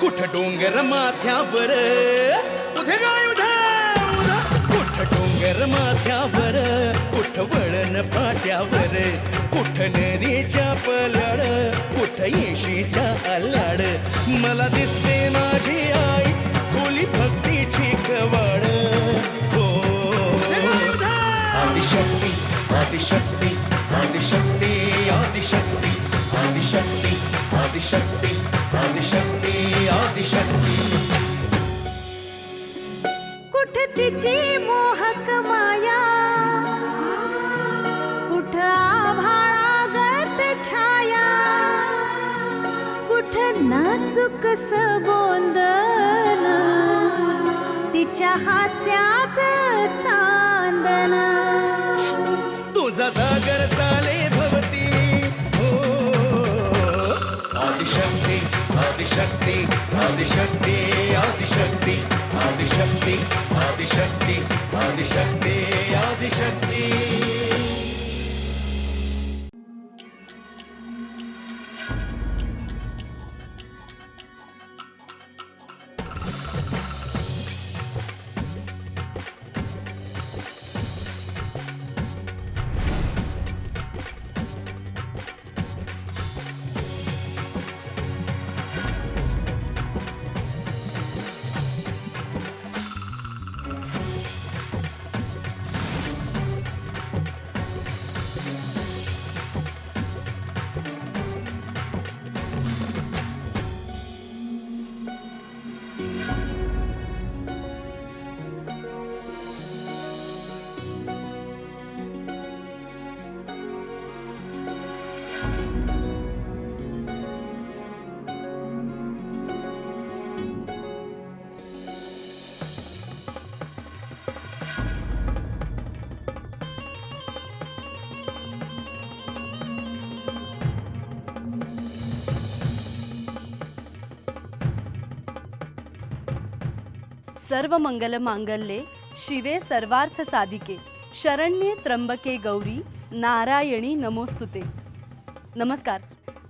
कुठ डोंगर माथ्यावर उधे गाय उधे कुठ डोंगर माथ्यावर कुठ वळण पाट्यावर कुठ नदीच्या पल्याड कुठ येशीच्या अल्लाड मला दिसते माझी आई खोली भक्तीची कवाड हो आदिशक्ती आदिशक्ती आदिशक्ती आदिशक्ती आदिशक्ती आदिशक्ती आदिशक्ती आदिशक्ती कुठ तिची मोहक माया कुठ आभाळागत छाया कुठ नाजुक गोंधन तिच्या हास्याचं चांदन तुझा जागर चाले भवती हो आदिशक्ती आदिशक्ती आदिशक्ती आदिशक्ती आदिशक्ती आदिशक्ती आदिशक्ती आदिशक्ती सर्व मंगल मांगल्ये शिवे सर्वार्थ साधिके शरण्ये त्र्यंबके गौरी नारायणी नमोस्तुते. नमस्कार.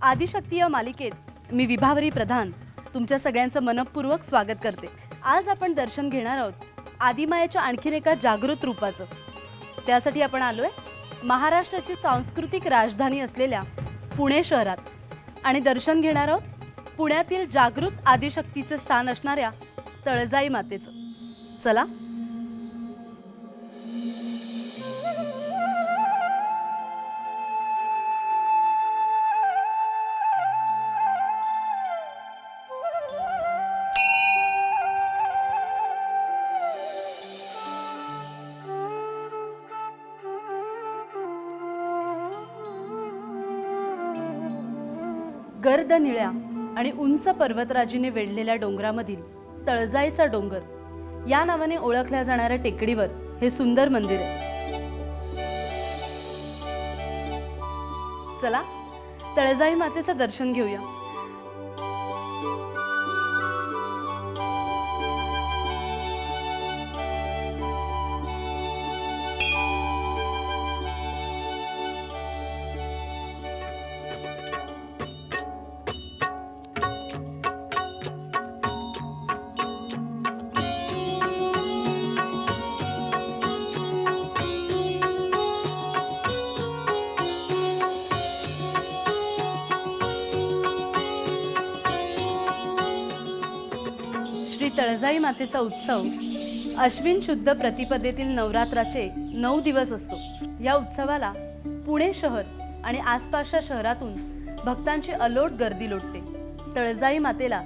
आदिशक्ती या मालिकेत मी विभावरी प्रधान तुमच्या सगळ्यांचं मनपूर्वक स्वागत करते. आज आपण दर्शन घेणार आहोत आदिमायेच्या आणखीन एका जागृत रूपाचं. त्यासाठी आपण आलोय महाराष्ट्राची सांस्कृतिक राजधानी असलेल्या पुणे शहरात आणि दर्शन घेणार आहोत पुण्यातील जागृत आदिशक्तीचं स्थान असणाऱ्या तळजाई मातेचं. चला. गर्द निळ्या आणि उंच पर्वतराजीने वेढलेल्या डोंगरामधील तळजाईचा डोंगर या नावाने ओळखल्या जाणाऱ्या टेकडीवर हे सुंदर मंदिर आहे. चला तळजाई मातेचं दर्शन घेऊया. तळजाई मातेचा उत्सव अश्विन शुद्ध प्रतिपदेतील नवरात्राचे 9 दिवस असतो. या उत्सवाला पुणे शहर आणि आसपासच्या शहरातून भक्तांची अलोट गर्दी लोटते. तळजाई मातेला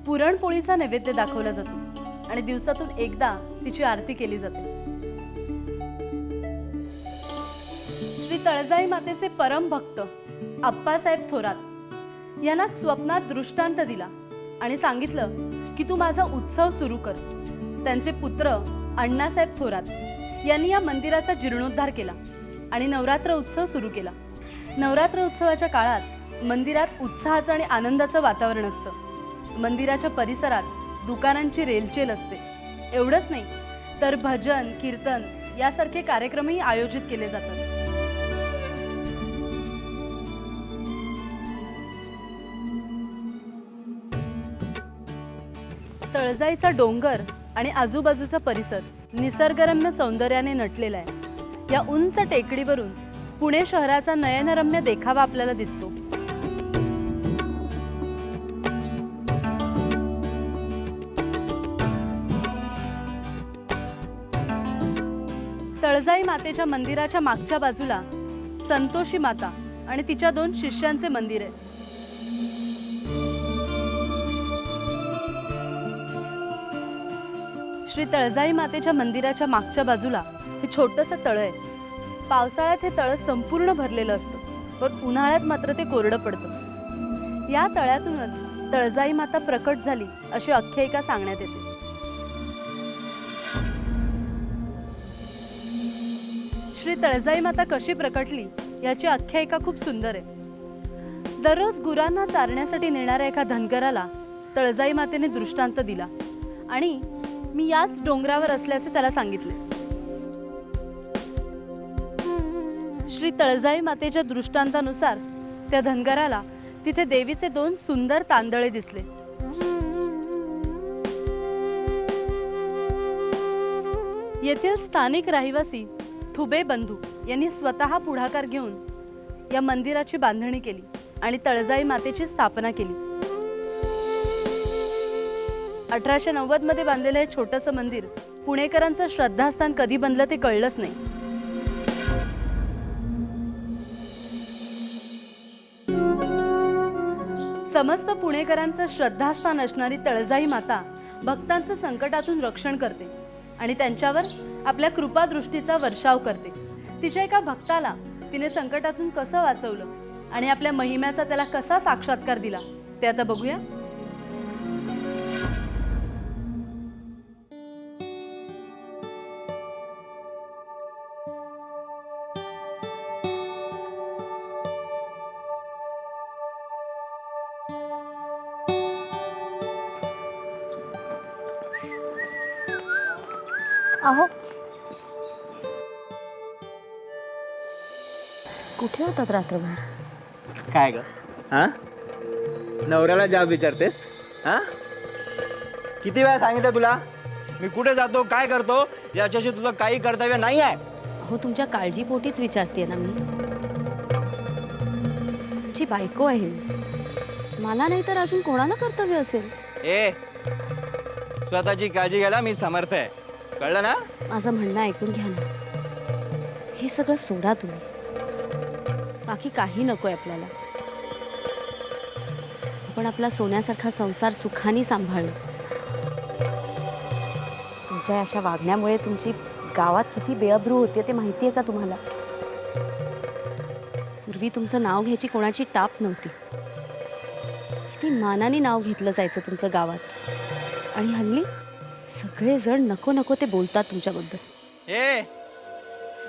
पुरणपोळीचा नैवेद्य दाखवला जातो आणि दिवसातून एकदा तिची आरती केली जाते. श्री तळजाई मातेचे परम भक्त अप्पासाहेब थोरात यांना स्वप्नात दृष्टांत दिला आणि सांगितलं की तू माझा उत्सव सुरू कर. त्यांचे पुत्र अण्णासाहेब थोरात यांनी या मंदिराचा जीर्णोद्धार केला आणि नवरात्र उत्सव सुरू केला. नवरात्र उत्सवाच्या काळात मंदिरात उत्साहाचं आणि आनंदाचं वातावरण असतं. मंदिराच्या परिसरात दुकानांची रेलचेल असते. एवढंच नाही तर भजन कीर्तन यासारखे कार्यक्रमही आयोजित केले जातात. तळजाईचा डोंगर आणि आजूबाजूचा परिसर निसर्गरम्य सौंदर्याने नटलेला आहे. या उंच टेकडीवरून पुणे शहराचा नयनरम्य देखावा आपल्याला दिसतो. तळजाई मातेच्या मंदिराच्या मागच्या बाजूला संतोषी माता आणि तिच्या 2 शिष्यांचे मंदिर आहे. श्री तळजाई मातेच्या मंदिराच्या मागच्या बाजूला हे छोटंसं तळ आहे. पावसाळ्यात हे तळ संपूर्ण भरलेलं असतं, पण उन्हाळ्यात मात्र ते कोरडं पडतं. या तळ्यातूनच तळजाई माता प्रकट झाली अशी आख्यायिका सांगण्यात येते. श्री तळजाई माता कशी प्रकटली याची आख्यायिका खूप सुंदर आहे. दररोज गुरांना चारण्यासाठी नेणाऱ्या एका धनगराला तळजाई मातेने दृष्टांत दिला आणि मी याच डोंगरावर असल्याचे त्याला सांगितले. श्री तळजाई मातेच्या दृष्टांतानुसार त्या धनगराला तिथे देवीचे 2 सुंदर तांदळे दिसले. येथील स्थानिक रहिवासी थुबे बंधू यांनी स्वतः पुढाकार घेऊन या मंदिराची बांधणी केली आणि तळजाई मातेची स्थापना केली. 1890 मध्ये बांधलेलं हे छोटंसं मंदिर पुणेकरांचं श्रद्धास्थान कधी बनलं ते कळलंच नाही. समस्त पुणेकरांचं श्रद्धास्थान असणारी तळजाई माता भक्तांचं संकटातून रक्षण करते आणि त्यांच्यावर आपल्या कृपादृष्टीचा वर्षाव करते. तिच्या एका भक्ताला तिने संकटातून कसं वाचवलं आणि आपल्या महिम्याचा त्याला कसा साक्षात्कार दिला ते आता बघूया. अहो, कुठे होतात रात्रभर? काय ग? हा, नवऱ्याला जाब विचारतेस? हा, किती वेळा सांगितलं तुला मी कुठे जातो काय करतो याच्याशी तुझं काही कर्तव्य नाही आहे. अहो, तुमच्या काळजीपोटीच विचारते ना मी. तुमची बायको आहे मी. मला नाही तर अजून कोणाला कर्तव्य असेल? ए, स्वतःची काळजी घ्यायला मी समर्थ आहे, कळलं ना? माझं म्हणणं ऐकून घ्या ना. हे सगळं सोडा तुम्ही. बाकी काही नकोय आपल्याला. आपण आपला सोन्यासारखा संसार सुखाने सांभाळू. तुमच्या अशा वागण्यामुळे तुमची गावात किती बेअब्रू होते ते माहिती आहे का तुम्हाला? पूर्वी तुमचं नाव घ्यायची कोणाची टाप नव्हती. किती मानाने नाव घेतलं जायचं तुमचं गावात. आणि हल्ली सगळेजण नको नको ते बोलतात तुमच्याबद्दल. ए,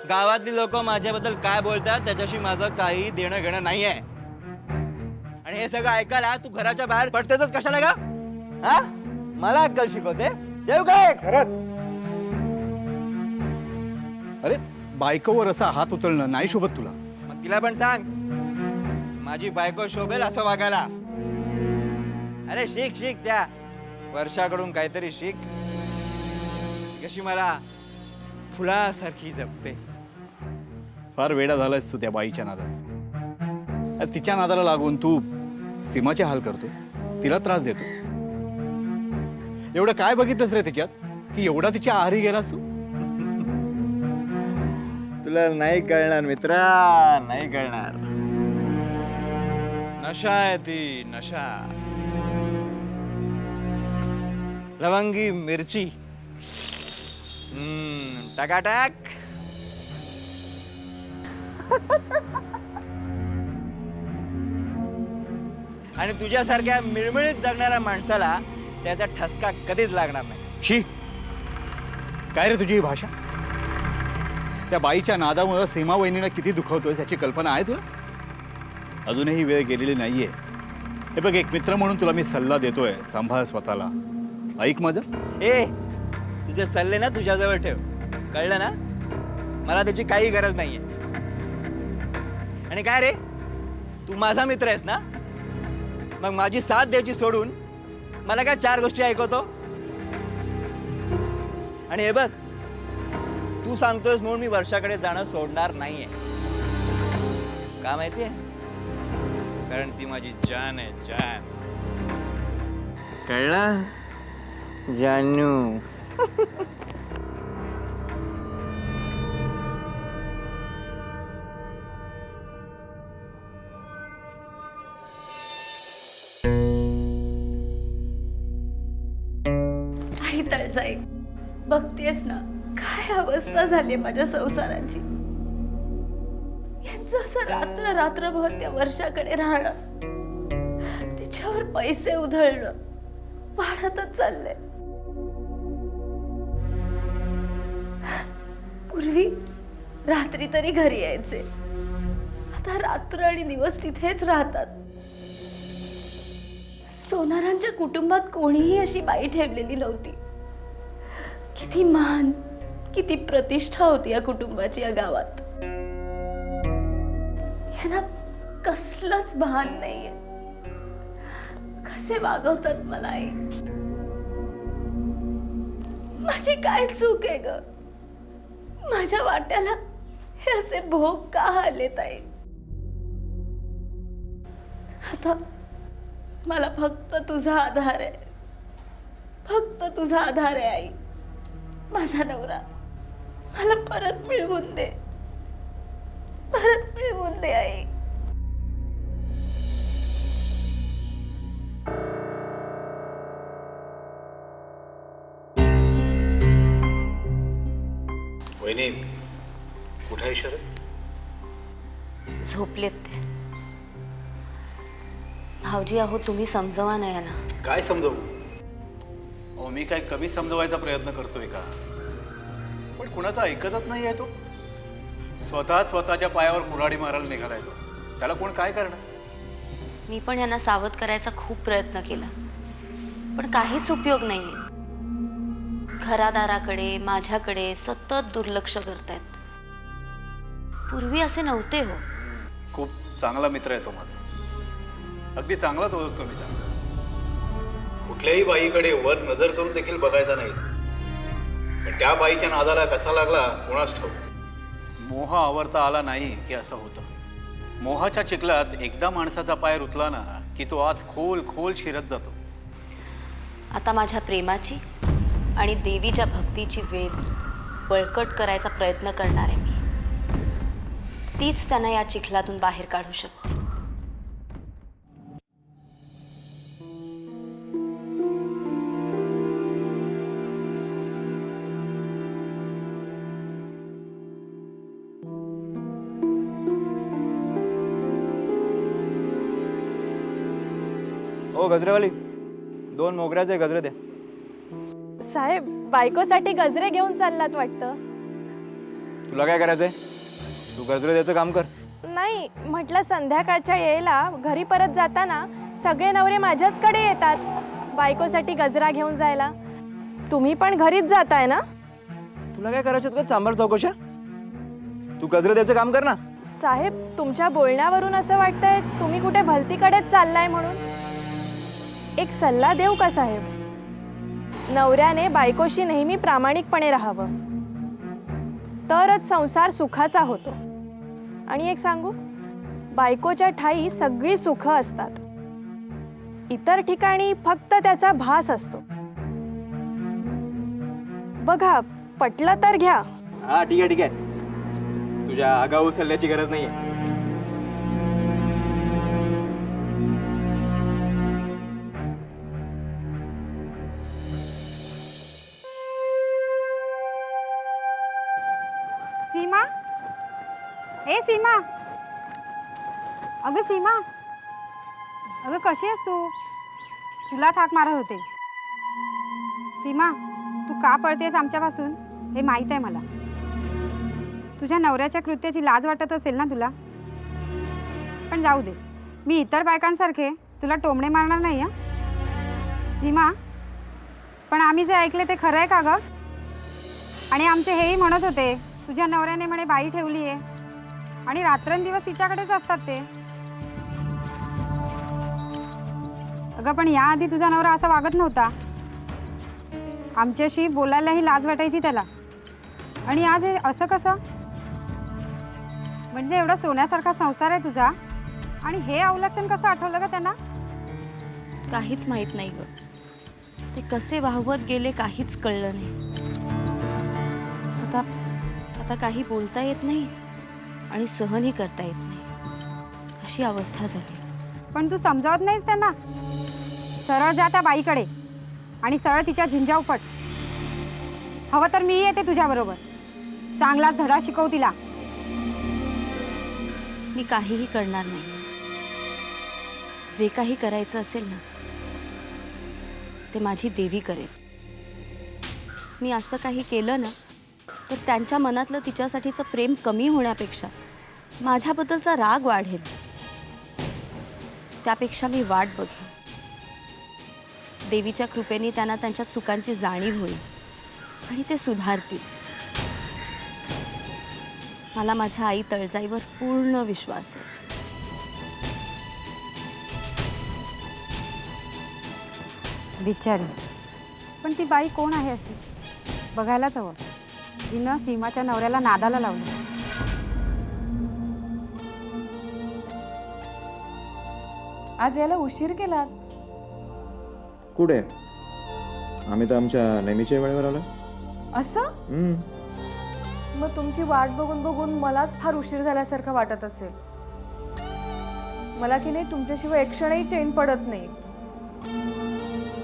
गावातली लोक माझ्याबद्दल काय बोलतात त्याच्याशी माझं काही देणं घेणं नाही आहे. आणि हे सगळं ऐकायला तू घराच्या बाहेर पडतेच कशाला का? हा, मला अक्कल शिकवते देऊ काय? खरंच अरे, बायकोवर असा हात उचलणं नाही शोभत तुला. मग तिला पण सांग माझी बायको शोभेल असं वागायला. अरे शिक शिक, त्या वर्षाकडून काहीतरी शिक. कशी मला फुलासारखी जपते. फार वेडा झालायस तू त्या बाईच्या नादात. अरे, तिच्या नादाला लागून तू सीमाचे हाल करतोस, तिला त्रास देतो. एवढं काय बघितलंस रे तिच्यात की एवढा तिच्या आहारी गेलास तू? तुला नाही कळणार मित्रा, नाही कळणार. नशा आहे ती, नशा. लवंगी मिरची टकाटक. आणि तुझ्यासारख्या मिळमिळीत जगणाऱ्या माणसाला त्याचा ठसका कधीच लागणार नाही. शी, काय रे तुझी ही भाषा? त्या बाईच्या नादामुळे सीमा वहिनीनं किती दुखवतोय त्याची कल्पना आहे तुला? अजूनही वेळ गेलेली नाहीये. हे बघ, एक मित्र म्हणून तुला मी सल्ला देतोय, सांभाळ स्वतःला. ऐक माझं. ए, तुझे सल्ले ना तुझ्याजवळ ठेव, कळलं ना? मला त्याची काही गरज नाहीये. आणि काय रे, तू माझा मित्र आहेस ना? मग माझी साथ द्यायची सोडून मला काय 4 गोष्टी ऐकवतो? आणि हे बघ, तू सांगतोयस म्हणून मी वर्षाकडे जाणं सोडणार नाहीये. का माहितीये? कारण ती माझी जान आहे, जान. कळला जानू? आई तळजाई, बघतेस ना काय अवस्था झाली माझ्या संसाराची. यांचं असं रात्र रात्रभर त्या वर्षाकडे राहणं, तिच्यावर पैसे उधळणं वाढतच चाललंय. पूर्वी रात्री तरी घरी यायचे, आता रात्र आणि दिवस तिथेच राहतात. सोनारांच्या कुटुंबात कोणीही अशी बाई ठेवलेली नव्हती. किती मान, किती प्रतिष्ठा होती या कुटुंबाची या गावात. यांना कसलंच भान नाहीये. कसे वागवतात मला आई. माझी काय चूक आहे ग? माझ्या वाट्याला हे असे भोग का आलेत आई? आता मला फक्त तुझा आधार आहे, फक्त तुझा आधार आहे आई. माझा नवरा मला परत मिळवून दे, परत मिळवून दे आई. वहिनी, कुठे आहे शरद? झोपलेत ते. भाऊजी, अहो तुम्ही समजवा ना यांना. काय समजवू? अहो मी काय कमी समजवायचा प्रयत्न करतोय का? पण कुणाचं ऐकतच नाही आहे तो. स्वतःच्या पायावर कुऱ्हाडी मारायला निघालाय तो. त्याला कोण काय करणार? मी पण यांना सावध करायचा खूप प्रयत्न केला, पण काहीच उपयोग नाहीये. घरादाराकडे, माझ्याकडे सतत दुर्लक्ष करतायत. पूर्वी असे नव्हते हो. खूप चांगला मित्र आहे तो माझा. अगदी चांगलाच ओळखतो मी त्याला. कुठल्याही बाईकडे वर नजर करून देखील बघायचा नाही. पण त्या बाईच्या नादाला कसा लागला कोणास ठाऊक. मोह आवरता आला नाही की असं होतं. मोहाच्या चिखलात एकदा माणसाचा पाय रुतला ना की तो आत खोल खोल शिरत जातो. आता माझ्या प्रेमाची आणि देवीच्या भक्तीची वेल बळकट करायचा प्रयत्न करणार आहे मी. तीच त्यांना या चिखलातून बाहेर काढू शकते. ओ गजरेवाली, 2 मोगऱ्याचे गजरे द्या. साहेब, बायकोसाठी गजरे घेऊन चाललात वाटतं. तुला काय करायचंय? तू गजरे द्यायचं काम कर. नाही, म्हटलं संध्याकाळच्या येळेला घरी परत जाताना सगळे नवरे माझ्याचकडे येतात बायकोसाठी गजरा घेऊन जायला. तुम्ही पण घरीच जाताय ना? तुला काय करायचं का चांभार चौकशा? तू गजरे द्यायचं काम कर ना. साहेब, तुमच्या बोलण्यावरून असं वाटतंय तुम्ही कुठे भलतीकडेच चाललाय म्हणून. एक सल्ला देऊ का साहेब? नवऱ्याने बायकोशी नेहमी प्रामाणिकपणे राहावं, तरच संसार सुखाचा होतो. आणि एक सांगू, बायकोच्या ठाई सगळी सुख असतात. इतर ठिकाणी फक्त त्याचा भास असतो. बघा, पटलं तर घ्या. हा ठीक आहे ठीक आहे. तुझ्या आगाऊ सल्ल्याची गरज नाहीये. सीमा, ए सीमा, अगं सीमा, अगं कशी आहेस तू? तुलाच हाक मारत होते. सीमा, तू का पळतेस आमच्यापासून हे माहीत आहे मला. तुझ्या नवऱ्याच्या कृत्याची लाज वाटत असेल ना तुला. पण जाऊ दे, मी इतर बायकांसारखे तुला टोमणे मारणार नाही. हा सीमा, पण आम्ही जे ऐकले ते खरं आहे का गं? आणि आमचे हेही म्हणत होते तुझ्या नवऱ्याने म्हणे बाई ठेवली आहे आणि रात्रंदिवस तिच्याकडेच असतात ते. अगं पण याआधी तुझा नवरा असा वागत नव्हता. आमच्याशी बोलायलाही लाज वाटायची त्याला. आणि आज हे असं कसं? म्हणजे एवढा सोन्यासारखा संसार आहे तुझा आणि हे अवलक्षण कसं आठवलं का त्यांना? काहीच माहीत नाही ग. ते कसे वाहवत गेले काहीच कळलं नाही. आता काही बोलता येत नाही आणि सहनही करता येत नाही अशी अवस्था झाली. पण तू समजावत नाहीस त्यांना. सरळ जा त्या बाईकडे आणि सरळ तिच्या झिंजा उपट. हवं तर मी येते तुझ्याबरोबर. चांगला धडा शिकव तिला. मी काहीही करणार नाही. जे काही करायचं असेल ना ते माझी देवी करेल. मी असं काही केलं ना तर त्यांच्या मनातलं तिच्यासाठीचं प्रेम कमी होण्यापेक्षा माझ्याबद्दलचा राग वाढेल. त्यापेक्षा मी वाट बघेन. देवीच्या कृपेने त्यांना त्यांच्या चुकांची जाणीव होईल आणि ते सुधारतील. मला माझ्या आई तळजाईवर पूर्ण विश्वास आहे. बिचारी. पण ती बाई कोण आहे अशी? बघायलाच हवं. तिनं सीमाच्या नवऱ्याला नादाला लावलं. आज याला उशीर केला. कुठे? आम्ही तर आमच्या नेहमीच्या वेळेवर आलो. असं? मग तुमची वाट बघून बघून मलाच फार उशीर झाल्यासारखं वाटत असेल. मला की नाही तुमच्याशिवाय एक क्षणही चैन पडत नाही.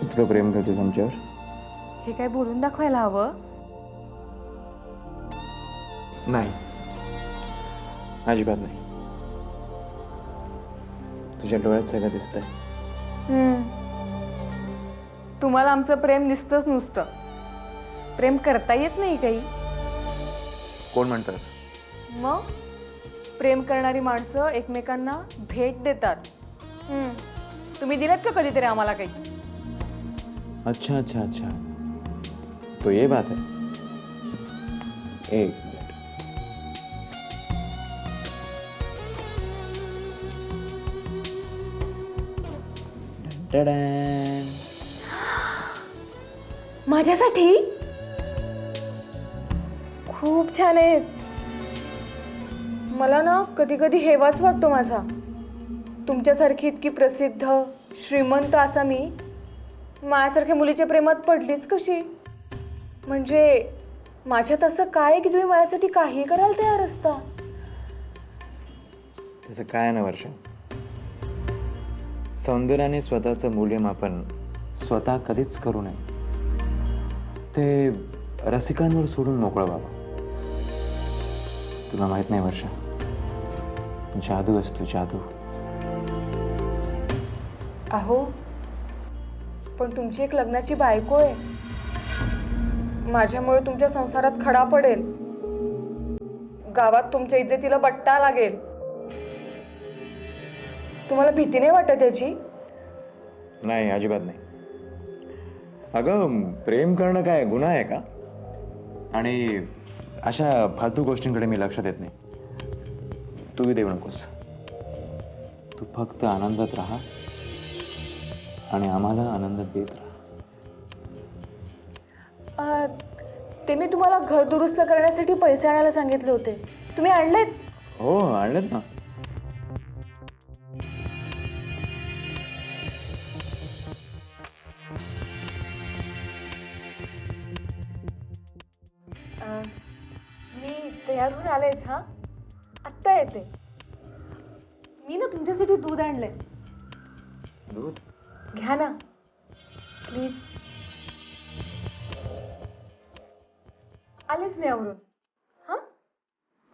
इतकं प्रेम करतेस आमच्यावर? हे काय बोलून दाखवायला हवं? नाही, अजिबात नाही. तुझ्या डोळ्यात सगळं दिसतंय. तुम्हाला आमचं प्रेम दिसतंच नुसतं. प्रेम करता येत नाही काही. कोण म्हणतोस? मग प्रेम करणारी माणसं एकमेकांना भेट देतात. तुम्ही दिलात का कधीतरी आम्हाला काही? अच्छा अच्छा अच्छा, तो ये बात है. एक मिनिट. डन. माझ्यासाठी खूप छान आहेत. मला ना कधी कधी हेवाच वाटतो माझा. तुमच्यासारखी इतकी प्रसिद्ध श्रीमंत असा मी माझ्यासारख्या मुलीच्या प्रेमात पडलीच कशी? म्हणजे माझ्यात असं काय की तुम्ही माझ्यासाठी काही करायला तयार असता? त्याचं काय ना वर्षा, सौंदर्याने स्वतःचं मूल्यमापन स्वतः कधीच करू नये. ते रसिकांवर सोडून मोकळं व्हावं. तुला माहित नाही वर्षा, जादू असतो जादू. अहो पण तुमची एक लग्नाची बायको आहे. माझ्यामुळे तुमच्या संसारात खडा पडेल. गावात तुमच्या इज्जतीला बट्टा लागेल. तुम्हाला भीती नाही वाटत याची? नाही, अजिबात नाही. अगं, प्रेम करणं काय गुन्हा आहे का? आणि अशा फालतू गोष्टींकडे मी लक्ष देत नाही. तूही देऊ नकोस. तू फक्त आनंदात राहा आणि आम्हाला आनंद देत राहा. ते मी तुम्हाला घर दुरुस्त करण्यासाठी पैसे आणायला सांगितले होते. तुम्ही आणलेत? हो, आणलेत ना. मी तयार होऊन आलेच. हा, आत्ता येते. मी ना तुमच्यासाठी दूध आणलंय. दूध? घ्या ना प्लीज. आलेच मी आवरून. हा,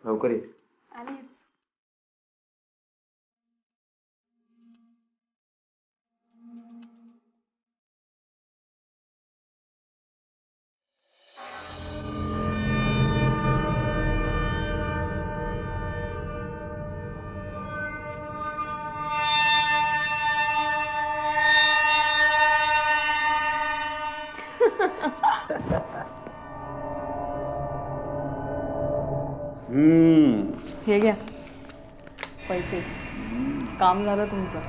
लवकर ये. आलेच. हे घ्या पैसे. काम झालं तुमचं.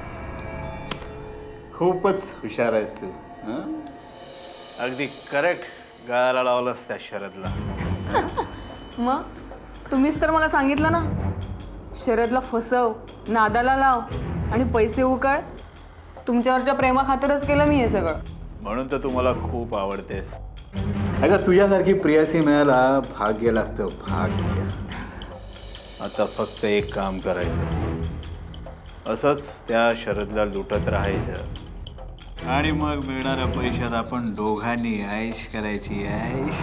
खूपच हुशार आहेस तू. हं? अगदी करेक्ट. गायला लावलंस त्या शरदला. मग तुम्हीच तर मला सांगितलं ना, शरदला फसव, नादाला लाव आणि पैसे उकळ. तुमच्यावरच्या प्रेमाखातरच केलं मी हे सगळं. म्हणून तर तू मला खूप आवडतेस. अगं तुझ्यासारखी प्रियासी मिळायला भाग्य लागतं, भाग्य. आता फक्त एक काम करायचं, असंच त्या शरदला लुटत राहायचं आणि मग मिळणाऱ्या पैशात आपण दोघांनी ऐश करायची, ऐश.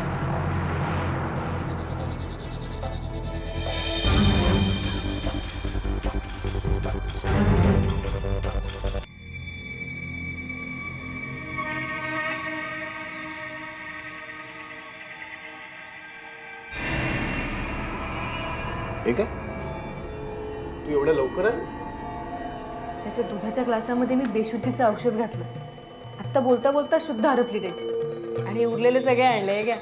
हे काय, तू एवढ्या लवकर आलीस? त्याच्या दुधाच्या ग्लासामध्ये मी बेशुद्धीचं औषध घातलं. आत्ता बोलता बोलता शुद्ध हरपली त्याची आणि उरलेले सगळे आणले घ्या.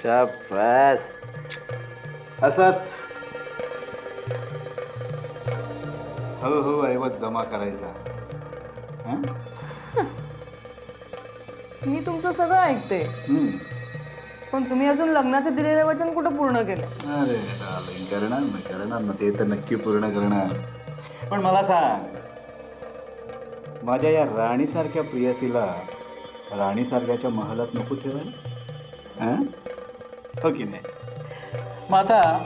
शाबास. असाच हळूहळू ऐवत जमा करायचा. हं? मी तुमचं सगळं ऐकते, पण तुम्ही अजून लग्नाचं दिलेलं वचन कुठं पूर्ण केलं? अरे डार्लिंग, करणार ना ते तर नक्की पूर्ण करणार. पण मला सांग, माझ्या या राणीसारख्या प्रियसीला राणीसारख्याच्या महालात नको ठेवायला? हं? हो की नाही? मग आता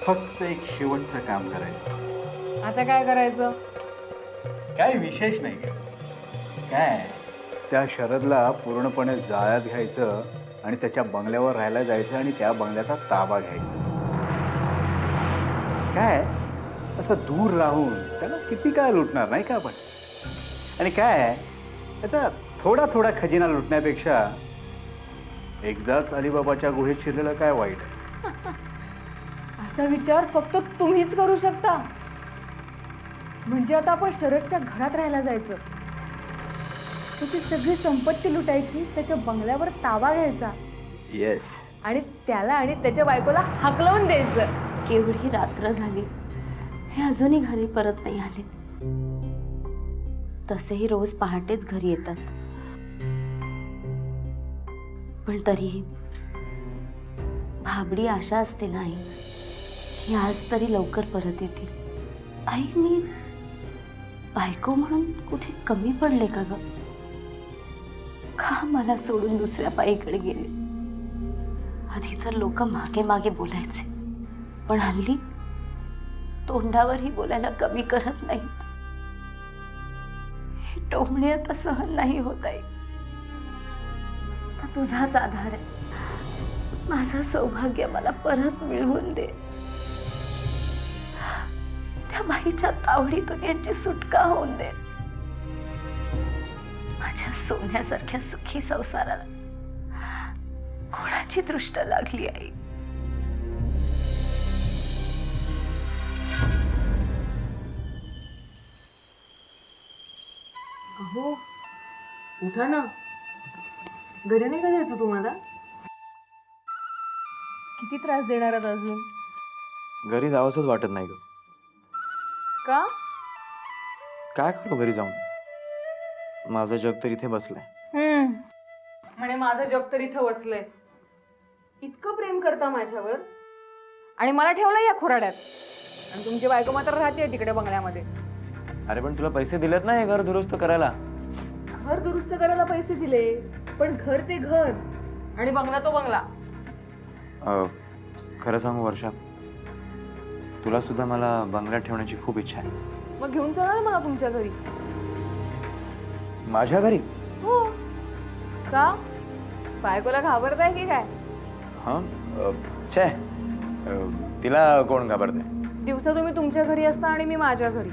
फक्त एक शेवटचं काम करायचं. आता काय करायचं? काय विशेष नाही. काय, त्या शरदला पूर्णपणे जाळ्यात घ्यायचं आणि त्याच्या बंगल्यावर राहायला जायचं आणि त्या बंगल्याचा ताबा घ्यायचा. काय असं दूर राहून त्याला किती काय लुटणार नाही का आपण? आणि काय त्याचा थोडा थोडा खजिना लुटण्यापेक्षा एकदाच अलिबाबाच्या गुहेत शिरलेलं काय वाईट? असा विचार फक्त तुम्हीच करू शकता. म्हणजे आता आपण शरदच्या घरात राहायला जायचं, त्याची सगळी संपत्ती लुटायची, त्याच्या बंगल्यावर ताबा घ्यायचा. येस. आणि त्याला आणि त्याच्या बायकोला हाकलवून द्यायचं. केवढी रात्र झाली, हे अजूनही घरी परत नाही आले. तसेही रोज पहाटेच घरी येतात, पण तरीही भाबडी आशा असते ना आई, की आज तरी लवकर परत येतील. आई, मी बायको म्हणून कुठे कमी पडले का ग? का मला सोडून दुसऱ्या बाईकडे गेले? आधी तर लोक मागे मागे बोलायचे, पण हल्ली तोंडावरही बोलायला कमी करत नाहीत. हे टोमणे आता सहन नाही होत आहे. तर तुझाच आधार आहे. माझं सौभाग्य मला परत मिळवून दे. त्या बाईच्या तावडीतून यांची सुटका होऊन दे. माझ्या सोन्यासारख्या सुखी संसाराला कोणाची दृष्ट लागली आई? अहो, उठा ना. घरी नाही का जायचं तुम्हाला? किती त्रास देणार आहात अजून? घरी जावंसच वाटत नाही ग. का? काय करू घरी जाऊन? माझं जग तर इथे बसलंय. म्हणे माझं जग तर इथं वसलंय. इतकं प्रेम करता माझ्यावर आणि मला ठेवलं या खोराड्यात, आणि तुमची बायको मात्र राहते तिकडे बंगल्यामध्ये. अरे पण तुला पैसे दिलेत ना हे घर दुरुस्त करायला. घर दुरुस्त करायला पैसे दिले, पण घर ते घर आणि बंगला तो बंगला. खरं सांगू वर्षा, तुला सुद्धा मला बंगल्यात ठेवण्याची खूप इच्छा आहे. मग घेऊन चला ना मला तुमच्या घरी. माझ्या घरी? हो. का? बायकोला घाबरताय की काय? हां, छे, तिला कोण घाबरते? दिवसा तुम्ही तुमच्या घरी असता आणि मी माझ्या घरी.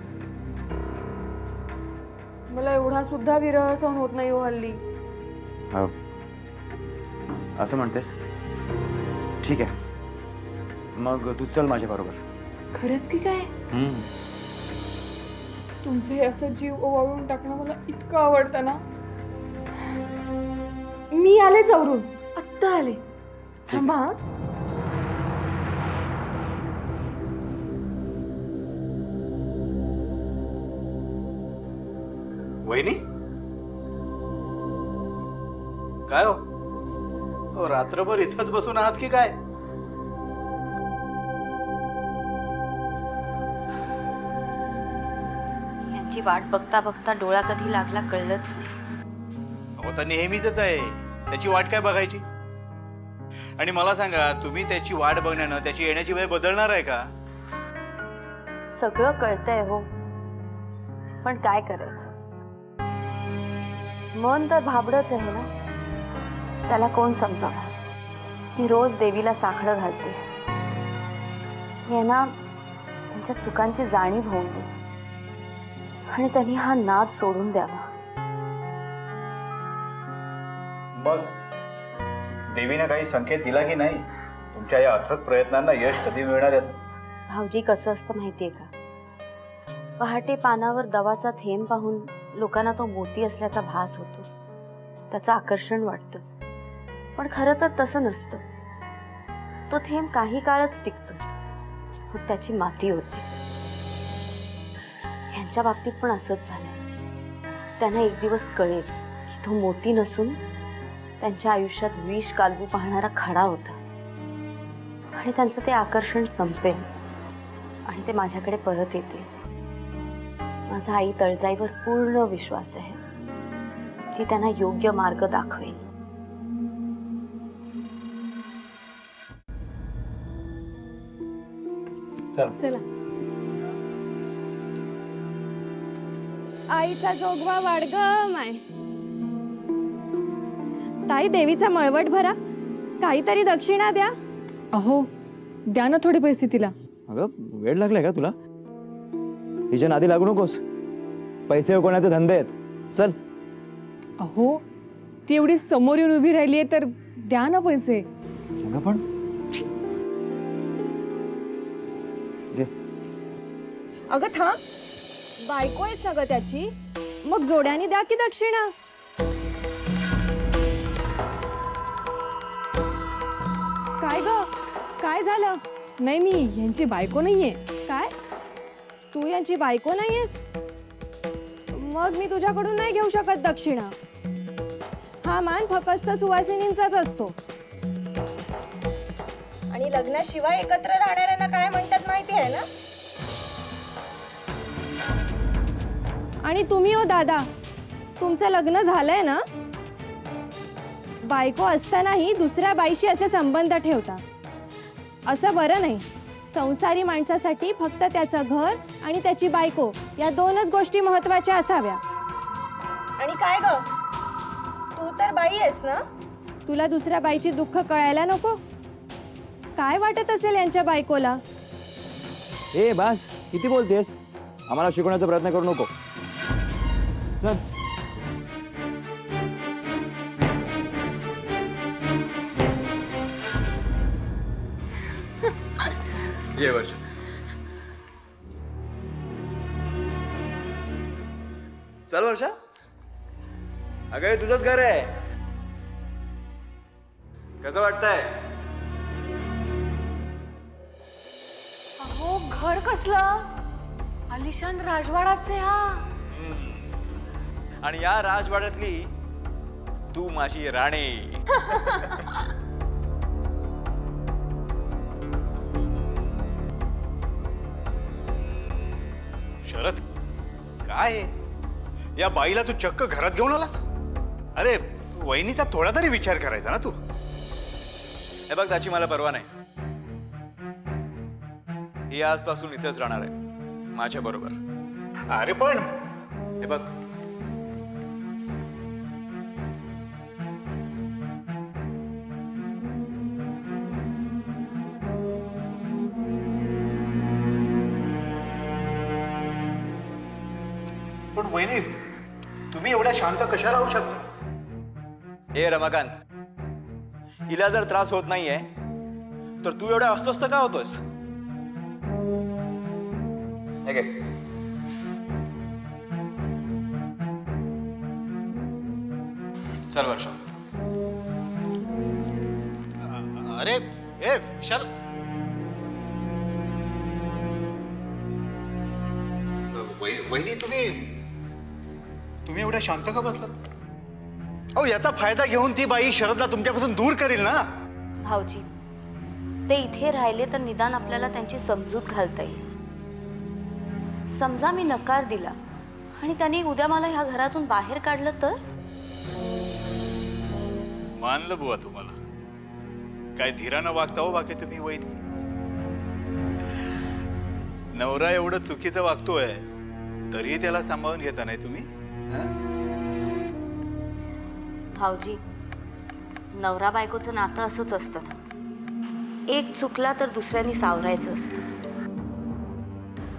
मला एवढा सुद्धा विरह सहन होत नाही हो हल्ली. असं म्हणतेस? ठीक आहे, मग तू चल माझ्या बरोबर. खरंच की काय? तुमचं हे असं जीव ओवाळून टाकणं मला इतकं आवडतं ना. मी आले चौरून, आत्ता आले. थांबा. वहिनी, काय हो? अहो, रात्रभर इथंच बसून आहात की काय? यांची वाट बघता बघता डोळा कधी लागला कळलंच नाही. अहो तर नेहमीच आहे, त्याची वाट काय बघायची? आणि मला सांगा, तुम्ही त्याची वाट बघण्यानं त्याची येण्याची वेळ बदलणार आहे का? सगळं कळतंय हो, पण काय करायचं? मन तर भाबडच आहे ना, त्याला कोण समजावणार? मी रोज देवीला साखळं घालते, यांना त्यांच्या चुकांची जाणीव होऊन दे आणि त्यांनी हा नाद सोडून द्यावा. मग देवीने काही संकेत दिला की नाही तुमच्या या अथक प्रयत्नांना यश कधी मिळणार याचं? भाऊजी, कसं असतं माहितीये का, पहाटे पानावर दवाचा थेंब पाहून लोकांना तो मोती असल्याचा भास होतो, त्याचं आकर्षण वाटतं. पण खरं तर तसं नसतं. तो थेंब काही काळच टिकतो, मग त्याची माती होते. ह्यांच्या बाबतीत पण असंच झालंय. त्यांना एक दिवस कळेल की तो मोती नसून त्यांच्या आयुष्यात विष कालवू पाहणारा खडा होता, आणि त्यांचं ते आकर्षण संपेल आणि ते माझ्याकडे परत येतील. माझा आई तळजाईवर पूर्ण विश्वास आहे, ती त्यांना योग्य मार्ग दाखवेल. चला. आईचा जोगवा वाडगम आहे. ताई, देवीचा मळवट भरा, काहीतरी दक्षिणा द्या. अहो, द्या ना थोडे पैसे तिला. अगं वेळ लागलाय का तुला? हिच्या नादी लागू नकोस. पैसे उकळण्याचे धंदे आहेत. चल. अहो, ती एवढी समोर येऊन उभी राहिली आहे तर द्या ना पैसे. अगं पण घे. अगं थांब, बायको आहेस ना ग त्याची, मग जोड्याने द्या की दक्षिणा. काय ग, काय झालं? नाही, मी यांची बायको नाहीये. काय, तू यांची बायको नाहीयेस? मग मी तुझ्याकडून नाही घेऊ शकत दक्षिणा. हा मान फक्त सुवासिनींचाच असतो. आणि लग्नाशिवाय एकत्र राहणाऱ्यांना काय म्हणतात माहिती आहे ना? आणि तुम्ही हो दादा, तुमचं लग्न झालंय ना? बायको असतानाही दुसऱ्या बाईशी असे संबंध ठेवता, असं बरं नाही. संसारी माणसासाठी फक्त त्याचं घर आणि त्याची बायको या दोनच गोष्टी महत्वाच्या असाव्या. आणि काय ग, तू तर बाई आहेस ना, तुला दुसऱ्या बाईची दुःख कळायला नको? काय वाटत असेल यांच्या बायकोला? ए बास, किती बोलतेस? आम्हाला शिकवण्याचा प्रयत्न करू नको. चल. ये वर्ष. चल वर्षा. अगं हे तुझंच घर आहे. कसं वाटतंय? अहो, घर कसलं आलिशान राजवाडाचे. हा, आणि या राजवाड्यातली तू माझी राणी. शरद, काय आहे? या बाईला तू चक्क घरात घेऊन आलास? अरे वहिनीचा थोडा तरी विचार करायचा ना तू. हे बघ, त्याची मला परवा नाही. ही आजपासून इथेच राहणार आहे माझ्या बरोबर. अरे पण हे बघ, पण वहिनी, तुम्ही एवढ्या शांत कशा राहू शकता? हे रमाकांत, हिला जर त्रास होत नाहीये तर तू एवढा अस्वस्थ का होतोस? हे घे. चल वर्षा. अरे ए शरद, वहिनी तुम्ही एवढ्या शांत का बसलात? अहो याचा फायदा घेऊन ती बाई शरदला तुमच्यापासून दूर करेल ना. भाऊजी, ते इथे राहिले तर निदान आपल्याला त्यांची समजूत घालता येईल. समजा मी नकार दिला आणि त्यांनी उद्या मला ह्या घरातून बाहेर काढलं तर? मानलं बुवा तुम्हाला. काय धीरानं वागता हो बाकी तुम्ही वहिनी. नवरा एवढं चुकीचं वागतोय तरी त्याला सांभाळून घेता नाही तुम्ही. भाऊजी, नवरा बायकोचं नातं असंच असतं ना. एक चुकला तर दुसऱ्यानी सावरायचं असतं.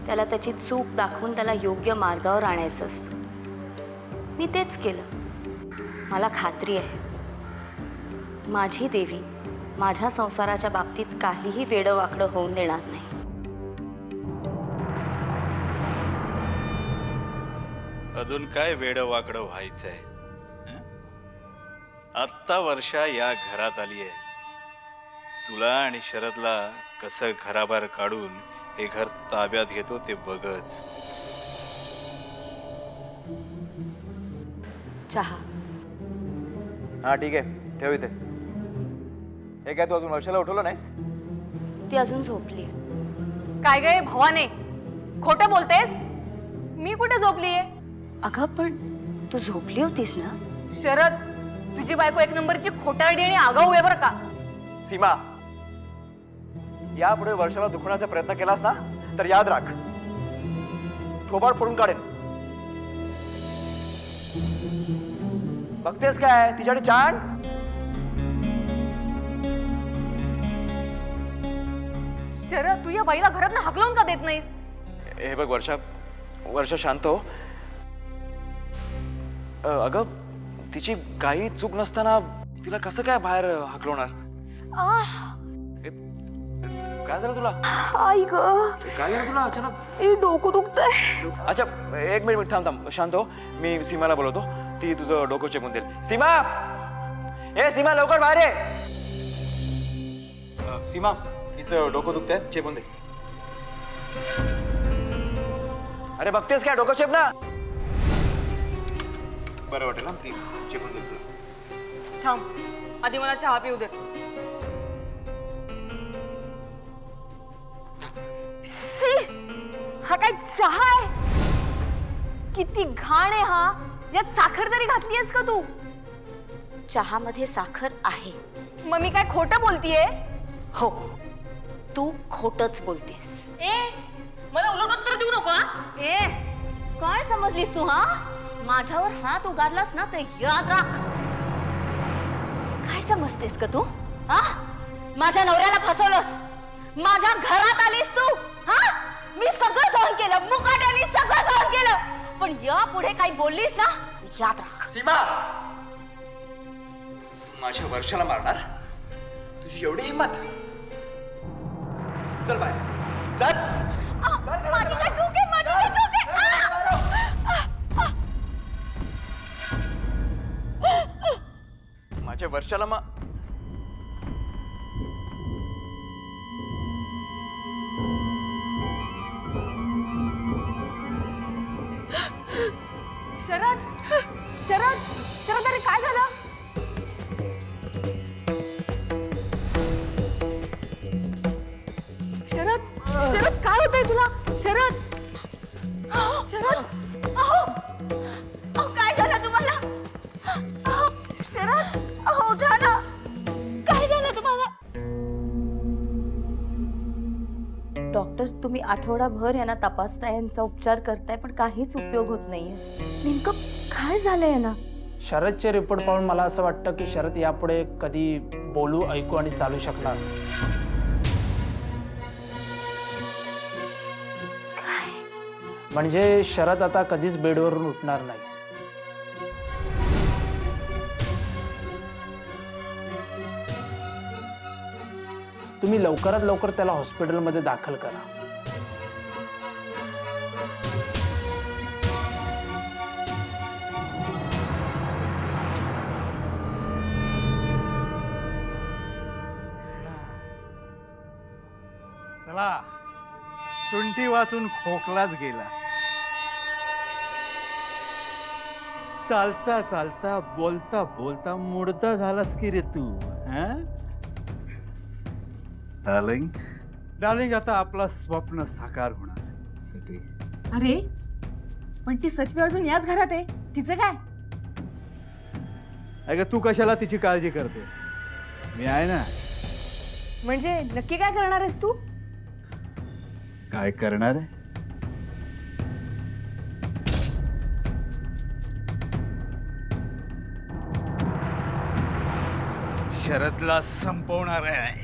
त्याला त्याची चूक दाखवून त्याला योग्य मार्गावर आणायचं असतं. मी तेच केलं. मला खात्री आहे माझी देवी माझ्या संसाराच्या बाबतीत काहीही वेडं-वाकडं होऊन देणार नाही. अजून काय वेडं वाकडं व्हायचंय. आत्ता वर्षा या घरात आली आहे. तुला आणि शरदला कसं घराबाहेर काढून हे घर ताब्यात घेतो ते बघच. चहा. हा ठीक आहे, ठेव इथे. हे काय तू अजून वर्षाला उठवलं नाहीस? ती अजून झोपली. काय गे भवाने, खोटं बोलतेस? मी कुठे झोपलीये? अगं पण तू झोपली होतीस ना. शरद, तुझी बायको एक नंबरची खोटारडी आणि आगाऊ आहे बरं का. सीमा, यापुढे वर्षाला दुखवण्याचा प्रयत्न केलास ना तर याद राख, थोबाड फोडून काढेन. बघतेस काय तिच्याकडे चाण? शरद, तू या बाईला घरात हाकलवून का देत नाहीस? हे बघ वर्षा, वर्षा शांत हो. अगं तिची काही चूक नसताना तिला कसं काय बाहेर हाकलवणार? काय झालं तुला? आई ग, काय झालं तुला अचानक? डोकं दुखतंय. अच्छा एक मिनिट थांब थांब, शांत हो. मी सीमाला बोलवतो, ती तुझं डोकं चेपून देईल. सीमा, ए सीमा लवकर बाहेर ये. सीमा, हिचं डोकं दुखतंय, चेपून दे. अरे बघतेस काय, डोकं चेप ना. बरं वाटेल ना, ती चेपून दे तुला. थांब, आधी मला चहा पिऊ दे. हा काय चहा आहे? किती घाण आहे हा. यात साखर तरी घातलीयस का तू? चहामध्ये साखर आहे. मग मी काय खोटं बोलतीये? हो, तू खोटच बोलतेस. ए, मला उलट उत्तर देऊ नको. ए, काय समजलीस तू? हा, माझ्यावर हात उगारलास ना तर याद राख. काय समजतेस का तू? हा, माझ्या नवऱ्याला फसवलंस, माझ्या घरात आलीस तू. हा, मी सगळं सहन केलं, मुकाट्याने सगळं सहन केलं, पण यापुढे काही बोललीस ना याद राख. सीमा, माझ्या वर्षाला मारणार? तुझी एवढी हिंमत? चल बाय, चल. माझी काय चूक आहे, माझी काय चूक आहे. माझ्या वर्षाला शरद, शरद, शरद, अरे काय झालं? शरद, शरद, काय होतंय तुला? शरद, शरद, काय झालं तुम्हाला? शरद, उठा ना. काय झालं तुम्हाला? डॉक्टर, तुम्ही आठवडाभर यांना तपासताय, यांचा उपचार करताय, पण काहीच उपयोग होत नाहीये. नेमकं काय झालंय यांना? शरदचे रिपोर्ट पाहून मला असं वाटतं की शरद यापुढे कधी बोलू, ऐकू आणि चालू शकणार. म्हणजे शरद आता कधीच बेडवरून उठणार नाही. तुम्ही लवकरात लवकर त्याला हॉस्पिटलमध्ये दाखल करा. चला, सुंठी वाचून खोकलाच गेला. चालता चालता बोलता बोलता मुडदा झालास की रे तू डार्लिंग डार्लिंग आता आपला स्वप्न साकार होणार साठी अरे पण ती सचवी अजून याच घरात आहे, तिचं काय? अगं तू कशाला तिची काळजी करते, मी आहे ना. म्हणजे नक्की काय करणार आहेस तू? काय करणार आहे? शरदला संपवणार आहे.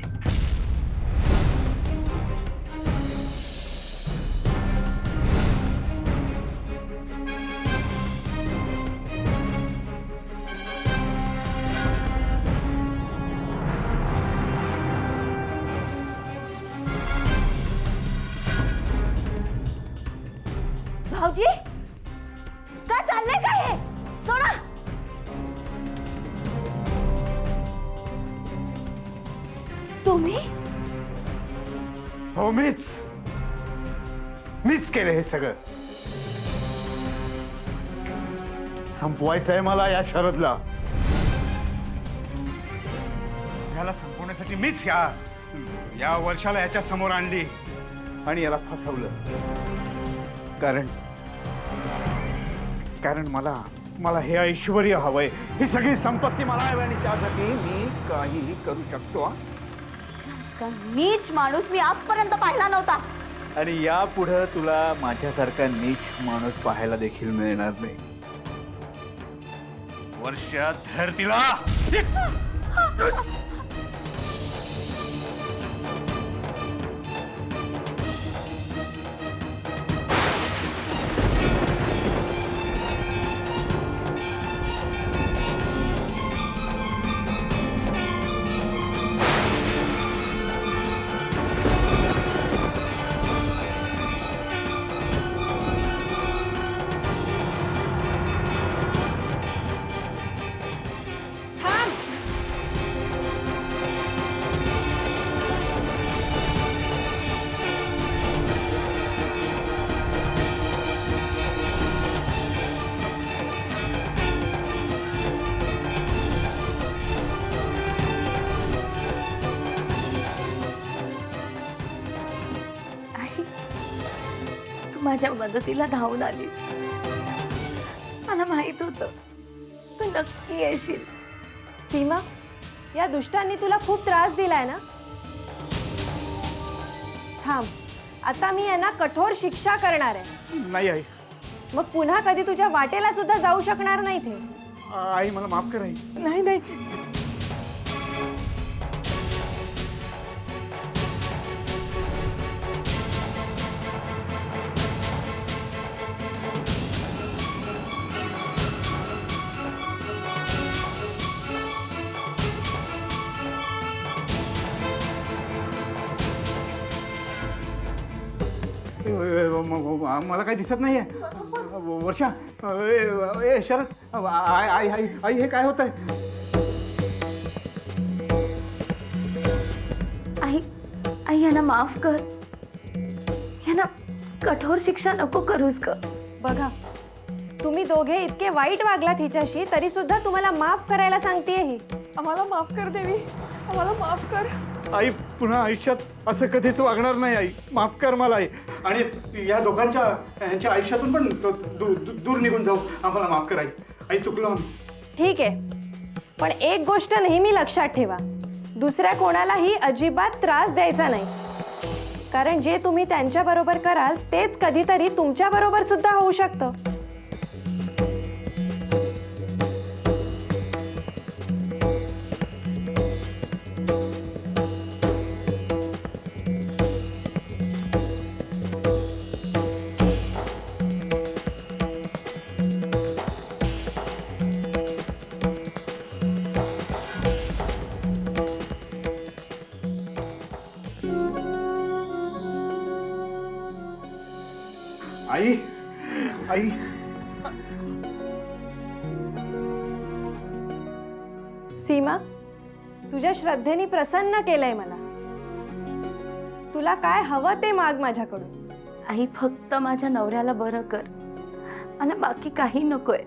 भाऊजी काय चाललंय काय हे? सोडा. तुम्ही हो मीच केलं हे सगळं. संपवायचंय मला या शरदला. याला संपवण्यासाठी मीच या वर्षाला याच्या समोर आणली आणि याला फसवलं. कारण मला हे ऐश्वर्य हवंय, ही सगळी संपत्ती मला हवी आणि त्यासाठी मी काहीही करू शकतो. नीच माणूस मी आजपर्यंत पाहिला नव्हता. आणि यापुढं तुला माझ्यासारखा नीच माणूस पाहायला देखील मिळणार नाही. वर्षात धर तिला. माझ्या मदतीला धावून आलीस. मला माहित होतं तू नक्की येशील. सीमा, या दुष्टांनी तुला खूप त्रास दिलाय ना? थांब, आता मी यांना कठोर शिक्षा करणार आहे. नाही आई, मग पुन्हा कधी तुझ्या वाटेला सुद्धा जाऊ शकणार नाही ते. आई मला माफ कर आई. नाही नाही, मला काही दिसत नाहीये. वर्षा, ए शरद, आई आई आई आई हे काय होत आहे? आई आई यांना माफ कर. यांना कठोर शिक्षा नको करूस ग. बघा, तुम्ही दोघे इतके वाईट वागलात हिच्याशी, तरी सुद्धा तुम्हाला माफ करायला सांगतेय ही. आम्हाला माफ कर देवी, आम्हाला माफ कर. आई पुन्हा आयुष्यात असं कधीच वागणार नाही. आई माफ कर मला आई. आणि या दोघांच्या यांच्या आयुष्यातून पण दूर निघून जाऊ. आम्हाला माफ कर आई. आई चुकलो आम्ही. ठीक आहे, पण एक गोष्ट नेहमी लक्षात ठेवा, दुसऱ्या कोणालाही अजिबात त्रास द्यायचा नाही. कारण जे तुम्ही त्यांच्याबरोबर कराल तेच कधीतरी तुमच्याबरोबर सुद्धा होऊ शकतं. आई आई सीमा, तुझ्या श्रद्धेने प्रसन्न केलंय मला. तुला काय हवं ते माग माझ्याकडून. आई फक्त माझ्या नवऱ्याला बरं कर. मला बाकी काही नकोय.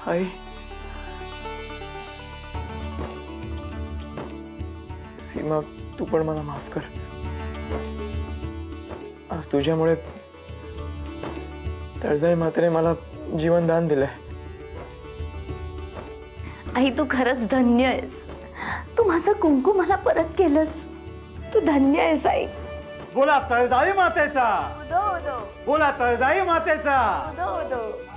आई सीमा, तू पण मला माफ कर. आज तुझ्यामुळे तळजाई मातेने मला जीवनदान दिलंय. आई तू खरंच धन्य आहेस. तू माझं कुंकू मला परत केलंस. तू धन्य आहेस आई. बोला तळजाई मातेचा. उदो उदो बोला तळजाई मातेचा. उदो उदो.